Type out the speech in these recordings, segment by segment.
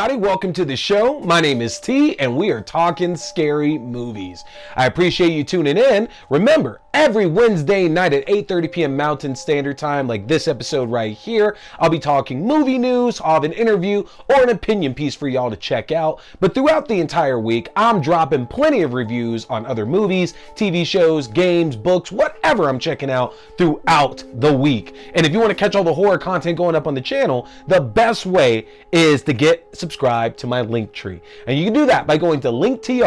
everybody, welcome to the show. My name is T and we are talking scary movies. I appreciate you tuning in. Remember, every Wednesday night at 8:30 p.m. Mountain Standard Time, like this episode right here, I'll be talking movie news, I'll have an interview or an opinion piece for y'all to check out. But throughout the entire week, I'm dropping plenty of reviews on other movies, TV shows, games, books, whatever I'm checking out throughout the week. And if you want to catch all the horror content going up on the channel, the best way is to get subscribed to my Linktree. And you can do that by going to linktr.ee/T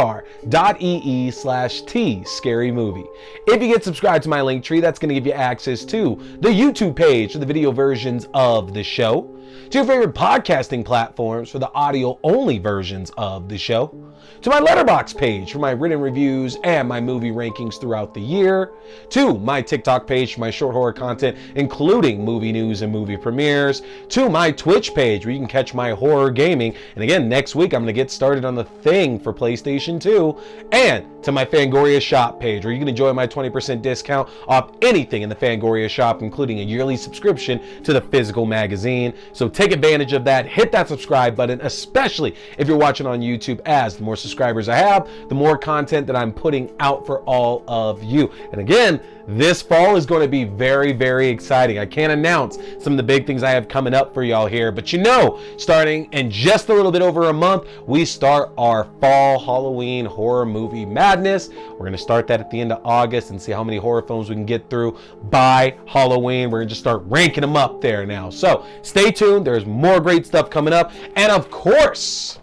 Scary Movie. If you get subscribed to my Linktree, that's going to give you access to the YouTube page for the video versions of the show, to your favorite podcasting platforms for the audio-only versions of the show, to my Letterboxd page for my written reviews and my movie rankings throughout the year, to my TikTok page for my short horror content, including movie news and movie premieres, to my Twitch page where you can catch my horror gaming. And again, next week I'm going to get started on The Thing for PlayStation 2, and to my Fangoria shop page where you can enjoy my 20% discount off anything in the Fangoria shop, including a yearly subscription to the physical magazine. So take advantage of that. Hit that subscribe button, especially if you're watching on YouTube, as the more subscribers I have, the more content that I'm putting out for all of you. And again, this fall is going to be very, very exciting. I can't announce some of the big things I have coming up for y'all here, but you know, starting in just a little bit over a month, we start our fall Halloween horror movie madness. We're going to start that at the end of August and see how many horror films we can get through by Halloween. We're going to just start ranking them up there now. So stay tuned. There's more great stuff coming up. And of course,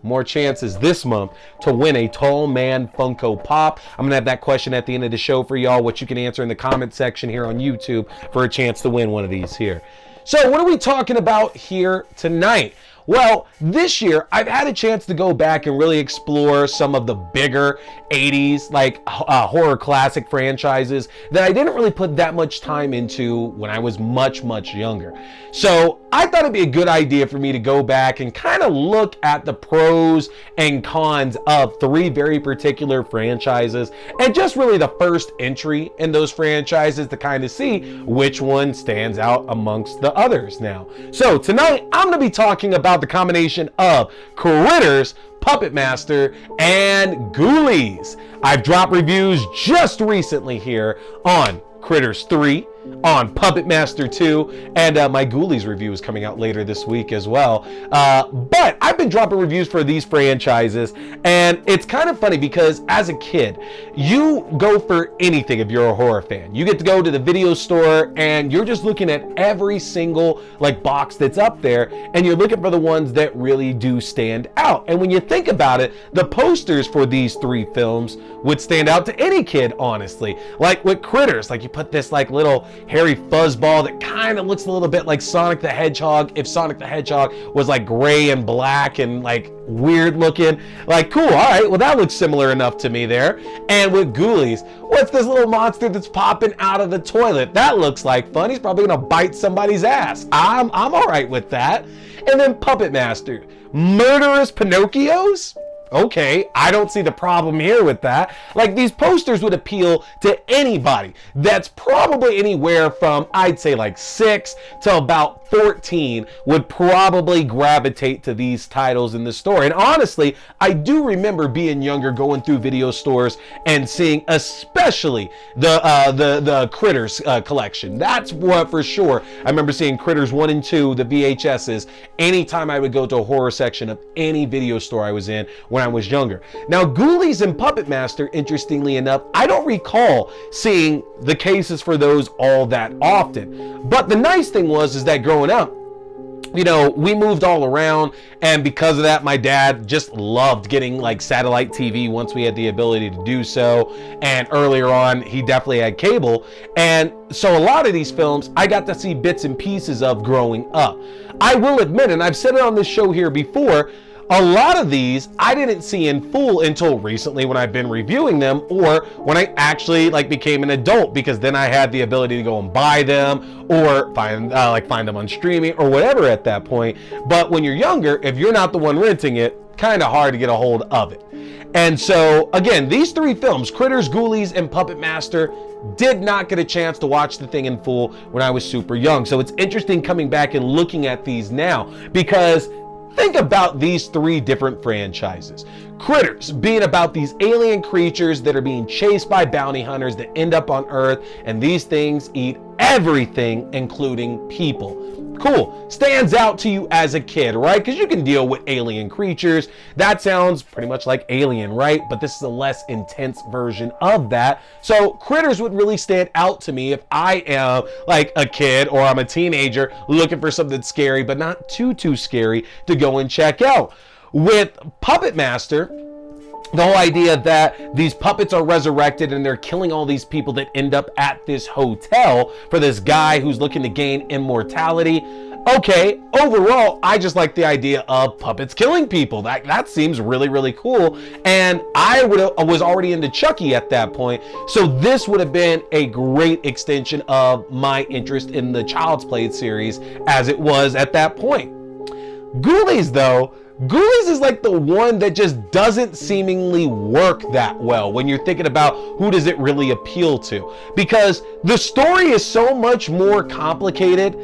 more chances this month to win a Tall Man Funko Pop. I'm gonna have that question at the end of the show for y'all, which you can answer in the comment section here on YouTube for a chance to win one of these here. So what are we talking about here tonight? Well, this year I've had a chance to go back and really explore some of the bigger 80s horror classic franchises that I didn't really put that much time into when I was much younger. So I thought it'd be a good idea for me to go back and kind of look at the pros and cons of three very particular franchises, and just really the first entry in those franchises to kind of see which one stands out amongst the others now. So tonight I'm going to be talking about the combination of Critters, Puppet Master, and Ghoulies. I've dropped reviews just recently here on Critters 3, on Puppet Master 2, and my Ghoulies review is coming out later this week as well. But I've been dropping reviews for these franchises, and it's kind of funny because as a kid, you go for anything if you're a horror fan. You get to go to the video store and you're just looking at every single box that's up there, and you're looking for the ones that really do stand out. And when you think about it, the posters for these three films would stand out to any kid, honestly. Like with Critters, you put this little hairy fuzzball that kind of looks a little bit like Sonic the Hedgehog if Sonic the Hedgehog was gray and black and weird looking. Cool, all right, well that looks similar enough to me there. And with Ghoulies, what's this little monster that's popping out of the toilet? That looks like fun. He's probably gonna bite somebody's ass. I'm all right with that. And then Puppet Master, murderous Pinocchios? Okay, I don't see the problem here with that. These posters would appeal to anybody that's probably anywhere from, I'd say 6 to about 14 would probably gravitate to these titles in the store. And honestly, I do remember being younger, going through video stores and seeing especially the Critters collection. That's what for sure. I remember seeing Critters 1 and 2, the VHSs, anytime I would go to a horror section of any video store I was in when I was younger. Now, Ghoulies and Puppet Master, interestingly enough, I don't recall seeing the cases for those all that often. But the nice thing is that growing up, we moved all around, and because of that, my dad just loved getting satellite TV once we had the ability to do so. And earlier on, he definitely had cable. And so a lot of these films, I got to see bits and pieces of growing up. I will admit, and I've said it on this show here before, a lot of these I didn't see in full until recently when I've been reviewing them, or when I actually became an adult, because then I had the ability to go and buy them or find them on streaming or whatever at that point. But when you're younger, if you're not the one renting it, kind of hard to get a hold of it. And so again, these three films, Critters, Ghoulies, and Puppet Master, did not get a chance to watch The Thing in full when I was super young. So it's interesting coming back and looking at these now, because think about these 3 different franchises. Critters being about these alien creatures that are being chased by bounty hunters that end up on Earth, and these things eat everything, including people. Cool. Stands out to you as a kid, right? Because you can deal with alien creatures. That sounds pretty much like Alien, right? But this is a less intense version of that. So Critters would really stand out to me if I am like a kid or I'm a teenager looking for something scary, but not too scary to go and check out. With Puppet Master, the whole idea that these puppets are resurrected and they're killing all these people that end up at this hotel for this guy who's looking to gain immortality. Okay, overall, I just like the idea of puppets killing people. That seems really cool. And I was already into Chucky at that point. So this would have been a great extension of my interest in the Child's Play series as it was at that point. Ghoulies, though, Ghoulies is like the one that just doesn't seemingly work that well when you're thinking about who does it really appeal to, because the story is so much more complicated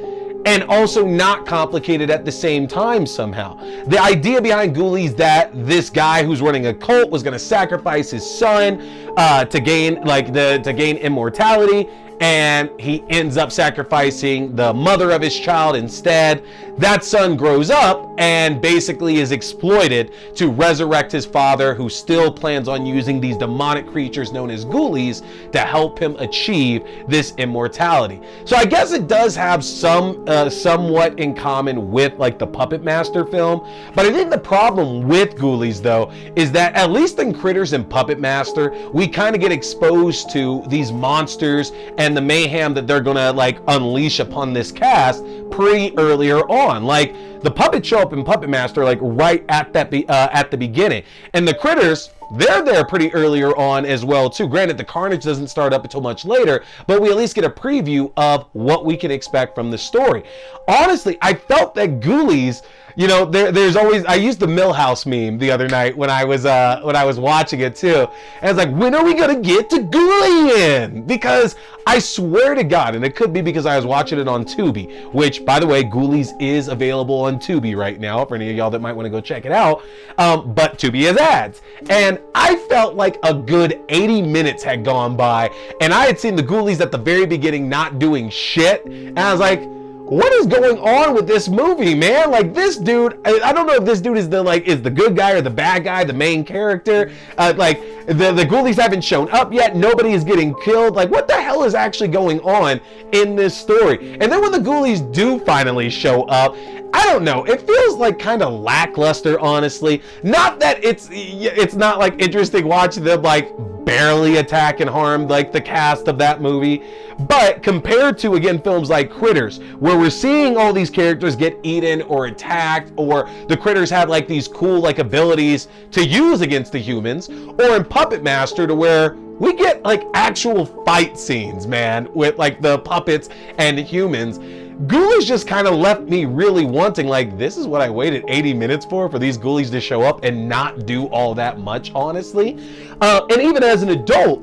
and also not complicated at the same time somehow. The idea behind Ghoulies that this guy who's running a cult was going to sacrifice his son to gain immortality, and he ends up sacrificing the mother of his child instead. That son grows up and basically is exploited to resurrect his father, who still plans on using these demonic creatures known as Ghoulies to help him achieve this immortality. So I guess it does have somewhat in common with like the Puppet Master film, but I think the problem with Ghoulies, though, is that at least in Critters and Puppet Master, we kind of get exposed to these monsters and the mayhem that they're gonna like unleash upon this cast pretty earlier on. Like the puppets show up in Puppet Master like right at the beginning, and the Critters, they're there pretty earlier on as well too. Granted, the carnage doesn't start up until much later, but we at least get a preview of what we can expect from the story. Honestly, I felt that Ghoulies, you know, there's always, I used the Millhouse meme the other night when I was watching it too. And I was like, when are we gonna get to Ghoulian? Because I swear to God, and it could be because I was watching it on Tubi, which, by the way, Ghoulies is available on Tubi right now for any of y'all that might want to go check it out. But Tubi has ads. And I felt like a good 80 minutes had gone by, and I had seen the Ghoulies at the very beginning not doing shit. And I was like, what is going on with this movie, man? Like, this dude, I don't know if this dude is the good guy or the bad guy, the main character. Like, the Ghoulies haven't shown up yet. Nobody is getting killed. Like, what the hell is actually going on in this story? And then when the Ghoulies do finally show up, I don't know, it feels like kind of lackluster, honestly. Not that it's not like interesting watching them like barely attack and harm like the cast of that movie, but compared to, again, films like Critters, where we're seeing all these characters get eaten or attacked, or the Critters have like these cool like abilities to use against the humans, or in Puppet Master to where we get like actual fight scenes, man, with like the puppets and humans. Ghoulies just kind of left me really wanting, like, this is what I waited 80 minutes for these Ghoulies to show up and not do all that much, honestly. And even as an adult,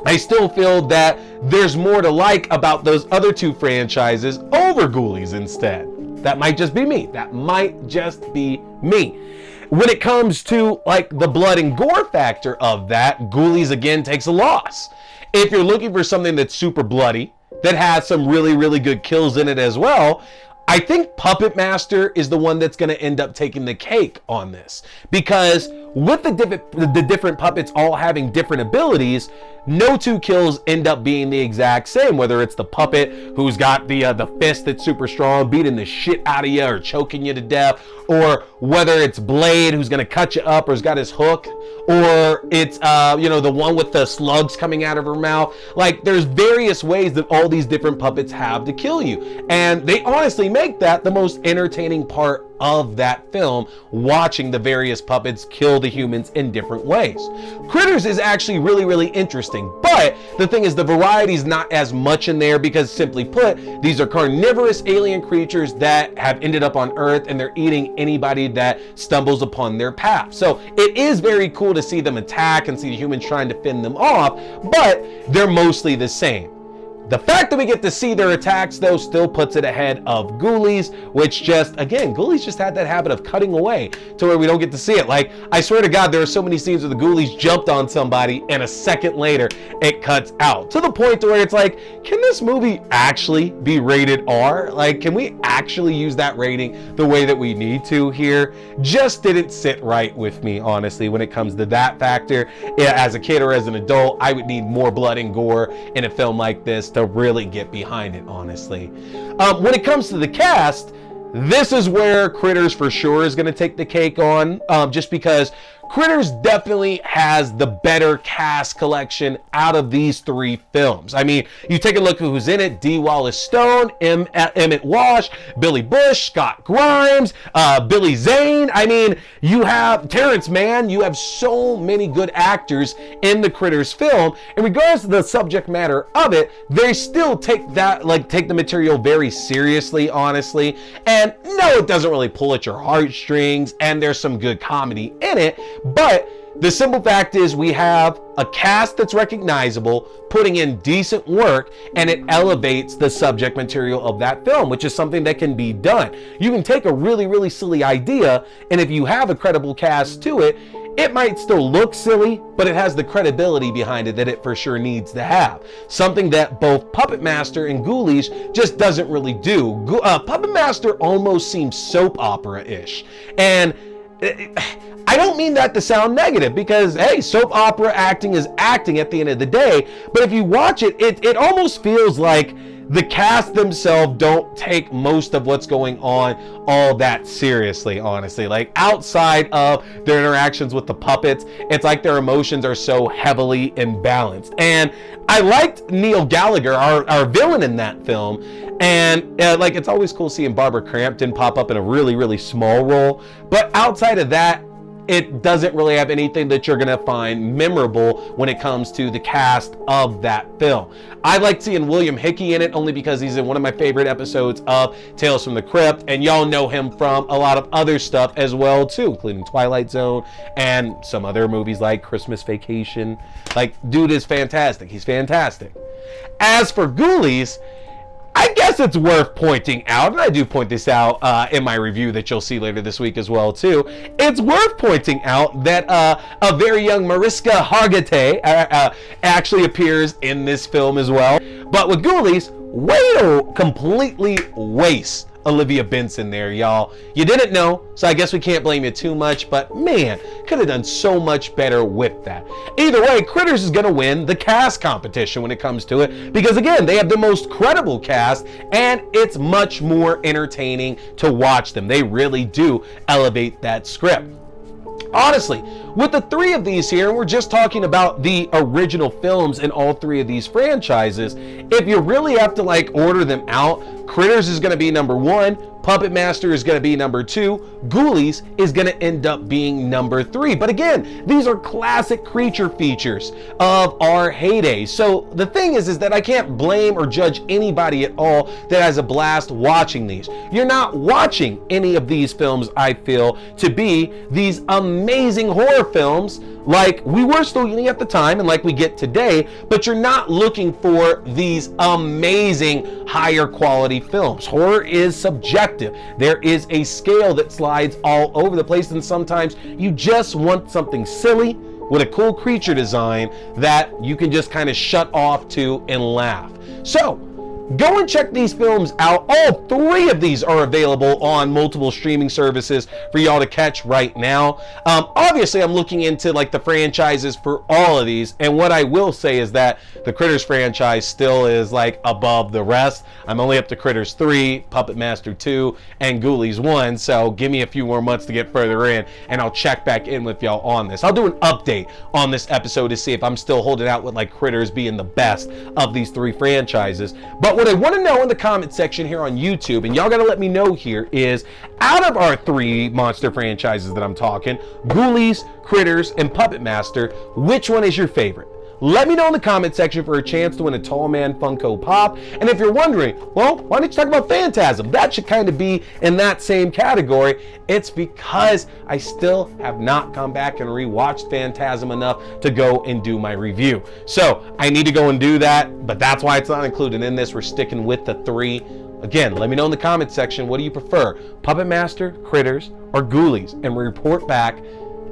I still feel that there's more to like about those other 2 franchises over Ghoulies instead. That might just be me. When it comes to like the blood and gore factor of that, Ghoulies again takes a loss. If you're looking for something that's super bloody, that has some really good kills in it as well, I think Puppet Master is the one that's going to end up taking the cake on this, because with the different puppets all having different abilities, no 2 kills end up being the exact same, whether it's the puppet who's got the fist that's super strong, beating the shit out of you or choking you to death, or whether it's Blade who's going to cut you up or has got his hook, or it's the one with the slugs coming out of her mouth. Like, there's various ways that all these different puppets have to kill you, and they honestly make that the most entertaining part of that film, watching the various puppets kill the humans in different ways. Critters is actually really interesting, but the thing is, the variety is not as much in there because, simply put, these are carnivorous alien creatures that have ended up on Earth, and they're eating anybody that stumbles upon their path. So it is very cool to see them attack and see the humans trying to fend them off, but they're mostly the same. The fact that we get to see their attacks, though, still puts it ahead of Ghoulies, which just, again, Ghoulies just had that habit of cutting away to where we don't get to see it. Like, I swear to God, there are so many scenes where the Ghoulies jumped on somebody and a second later it cuts out. To the point to where it's like, can this movie actually be rated R? Like, can we actually use that rating the way that we need to here? Just didn't sit right with me, honestly, when it comes to that factor. Yeah, as a kid or as an adult, I would need more blood and gore in a film like this to really get behind it, honestly. When it comes to the cast, this is where Critters for sure is going to take the cake on, just because Critters definitely has the better cast collection out of these three films. I mean, you take a look at who's in it: D. Wallace Stone, Emmett Walsh, Billy Bush, Scott Grimes, Billy Zane. I mean, you have Terrence Mann. You have so many good actors in the Critters film. And regardless of the subject matter of it, they still take the material very seriously, honestly. And no, it doesn't really pull at your heartstrings, and there's some good comedy in it. But the simple fact is, we have a cast that's recognizable, putting in decent work, and it elevates the subject material of that film, which is something that can be done. You can take a really, really silly idea, and if you have a credible cast to it, it might still look silly, but it has the credibility behind it that it for sure needs to have. Something that both Puppet Master and Ghoulies just doesn't really do. Puppet Master almost seems soap opera-ish. And I don't mean that to sound negative, because, hey, soap opera acting is acting at the end of the day. But if you watch it, it almost feels like the cast themselves don't take most of what's going on all that seriously, honestly. Like, outside of their interactions with the puppets, it's like their emotions are so heavily imbalanced. And I liked Neil Gallagher, our villain in that film. And like, it's always cool seeing Barbara Crampton pop up in a really, really small role. But outside of that, it doesn't really have anything that you're gonna find memorable when it comes to the cast of that film. I like seeing William Hickey in it only because he's in one of my favorite episodes of Tales from the Crypt, and y'all know him from a lot of other stuff as well too, including Twilight Zone and some other movies like Christmas Vacation. Like, dude is fantastic. He's fantastic. As for Ghoulies, I guess it's worth pointing out, and I do point this out in my review that you'll see later this week as well too. It's worth pointing out that a very young Mariska Hargitay actually appears in this film as well. But with Ghoulies, way to completely waste Olivia Benson there, y'all. You didn't know, so I guess we can't blame you too much, but man, could have done so much better with that. Either way, Critters is gonna win the cast competition when it comes to it, because again, they have the most credible cast, and it's much more entertaining to watch them. They really do elevate that script. Honestly, with the three of these here, and we're just talking about the original films in all three of these franchises, if you really have to like order them out, Critters is going to be number 1, Puppet Master is going to be number 2, Ghoulies is going to end up being number 3. But again, these are classic creature features of our heyday. So the thing is that I can't blame or judge anybody at all that has a blast watching these. You're not watching any of these films, I feel, to be these amazing horror films like we were still getting at the time and like we get today, but you're not looking for these amazing higher quality films. Horror is subjective. There is a scale that slides all over the place, and sometimes you just want something silly with a cool creature design that you can just kind of shut off to and laugh. So go and check these films out. All three of these are available on multiple streaming services for y'all to catch right now. Obviously, I'm looking into like the franchises for all of these, and what I will say is that the Critters franchise still is like above the rest. I'm only up to Critters 3, Puppet Master 2, and Ghoulies 1, so give me a few more months to get further in, and I'll check back in with y'all on this. I'll do an update on this episode to see if I'm still holding out with like Critters being the best of these three franchises. But what I want to know in the comment section here on YouTube, and y'all got to let me know here, is out of our three monster franchises that I'm talking, Ghoulies, Critters, and Puppet Master, which one is your favorite? let me know in the comment section for a chance to win a Tall Man Funko Pop. And if you're wondering, well, why don't you talk about Phantasm? That should kind of be in that same category. It's because I still have not gone back and rewatched Phantasm enough to go and do my review. So I need to go and do that, but that's why it's not included in this. We're sticking with the 3. Again, let me know in the comment section, what do you prefer? Puppet Master, Critters, or Ghoulies? And report back,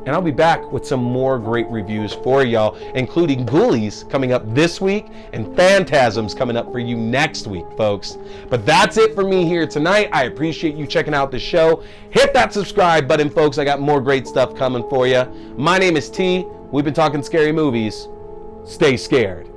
and I'll be back with some more great reviews for y'all, including Ghoulies coming up this week and Phantasms coming up for you next week, folks. But that's it for me here tonight. I appreciate you checking out the show. Hit that subscribe button, folks. I got more great stuff coming for you. My name is T. We've been talking scary movies. Stay scared.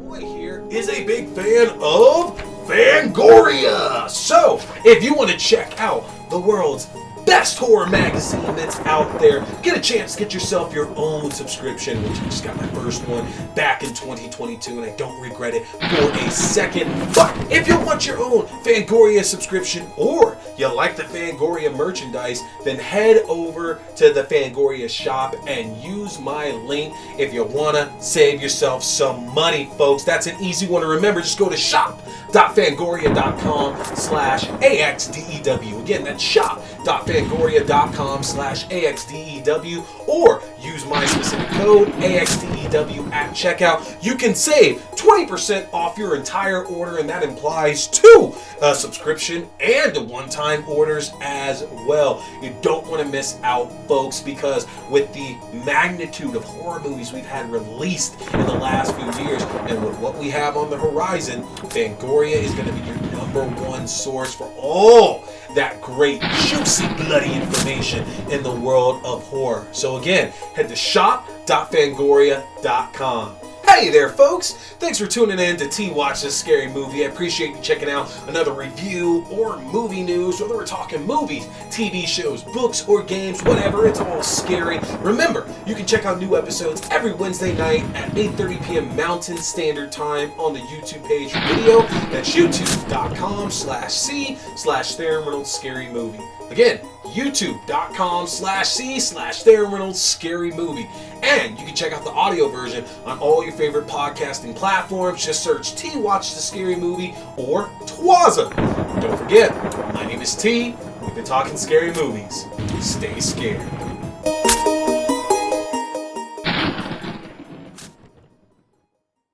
Boy here is a big fan of Fangoria. So, if you want to check out the world's best horror magazine that's out there, get a chance to get yourself your own subscription, which I just got my first one back in 2022, and I don't regret it for a second. But if you want your own Fangoria subscription, or you like the Fangoria merchandise, then head over to the Fangoria shop and use my link if you want to save yourself some money, folks. That's an easy one to remember. Just go to shop.fangoria.com/AXDEW. Again, that's shop.fangoria.com/AXDEW, or use my specific code AXDEW at checkout. You can save 20% off your entire order, and that implies 2 subscription and one-time orders as well. You don't want to miss out, folks, because with the magnitude of horror movies we've had released in the last few years, and with what we have on the horizon, Fangoria is going to be your #1 source for all that great, juicy, bloody information in the world of horror. So again, head to shop.fangoria.com. Hey there, folks! Thanks for tuning in to T Watch This Scary Movie. I appreciate you checking out another review or movie news, whether we're talking movies, TV shows, books, or games, whatever, it's all scary. Remember, you can check out new episodes every Wednesday night at 8:30 p.m. Mountain Standard Time on the YouTube page for video. That's youtube.com/C/Theron Reynolds Scary Movie. Again, youtube.com/C/Theron Reynolds Scary Movie. And you can check out the audio version on all your favorite podcasting platforms. Just search T Watch the Scary Movie or TWASM. Don't forget, my name is T. We've been talking scary movies. Stay scared.